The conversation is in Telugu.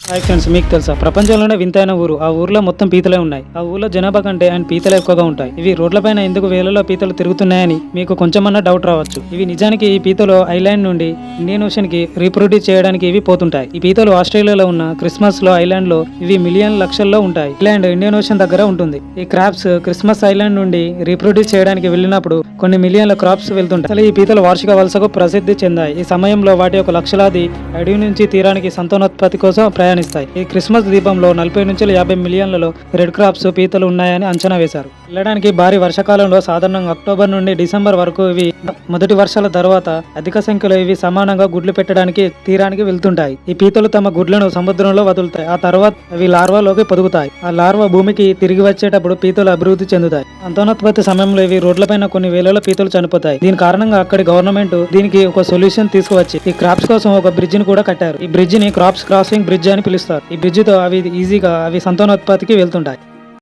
హాయ్ ఫ్రెండ్స్, మీకు తెలుసా ప్రపంచంలోనే వింతైన ఊరు. ఆ ఊర్లో మొత్తం పీతలే ఉన్నాయి. ఆ ఊర్లో జనాభా కంటే అండ్ పీతలే ఎక్కువగా ఉంటాయి. ఇవి రోడ్లపైన ఎందుకు వేలలో పీతలు తిరుగుతున్నాయని మీకు కొంచెమన్నా డౌట్ రావచ్చు. ఇవి నిజానికి ఈ పీతలు ఐలాండ్ నుండి ఇండియన్ ఓషన్ కి రీప్రొడ్యూస్ చేయడానికి ఇవి పోతుంటాయి. ఈ పీతలు ఆస్ట్రేలియాలో ఉన్న క్రిస్మస్ లో ఐలాండ్ లో ఇవి మిలియన్ లక్షల్లో ఉంటాయి. ఐలాండ్ ఇండియన్ ఓషన్ దగ్గర ఉంటుంది. ఈ క్రాప్స్ క్రిస్మస్ ఐలాండ్ నుండి రీప్రొడ్యూస్ చేయడానికి వెళ్ళినప్పుడు కొన్ని మిలియన్ల క్రాప్స్ వెళ్తుంటాయి. అసలు ఈ పీతలు వార్షిక వలసకు ప్రసిద్ధి చెందాయి. ఈ సమయంలో వాటి యొక్క లక్షలాది అడవి నుంచి తీరానికి సంతానోత్పత్తి కోసం ప్రయాణిస్తాయి. ఈ క్రిస్మస్ దీపంలో 40 నుంచి 50 మిలియన్లలో రెడ్ క్రాప్స్ పీతలు ఉన్నాయని అంచనా వేశారు. వెళ్ళడానికి భారీ వర్షాకాలంలో సాధారణంగా అక్టోబర్ నుండి డిసెంబర్ వరకు ఇవి మొదటి వర్షాల తర్వాత అధిక సంఖ్యలో ఇవి సమానంగా గుడ్లు పెట్టడానికి తీరానికి వెళ్తుంటాయి. ఈ పీతలు తమ గుడ్లను సముద్రంలో వదులుతాయి. ఆ తర్వాత అవి లార్వాలోకి పొదుగుతాయి. ఆ లార్వా భూమికి తిరిగి వచ్చేటప్పుడు పీతలు అభివృద్ధి చెందుతాయి. సంతానోత్పత్తి సమయంలో ఇవి రోడ్లపైన కొన్ని వేలలో పీతలు చనిపోతాయి. దీని కారణంగా అక్కడి గవర్నమెంట్ దీనికి ఒక సొల్యూషన్ తీసుకువచ్చి ఈ క్రాప్స్ కోసం ఒక బ్రిడ్జ్ ని కూడా కట్టారు. ఈ బ్రిడ్జ్ ని క్రాప్స్ క్రాసింగ్ బ్రిడ్జ్ అని పిలుస్తారు. ఈ బ్రిడ్జ్ తో అవి ఈజీగా సంతానోత్పత్తికి వెళ్తుంటాయి.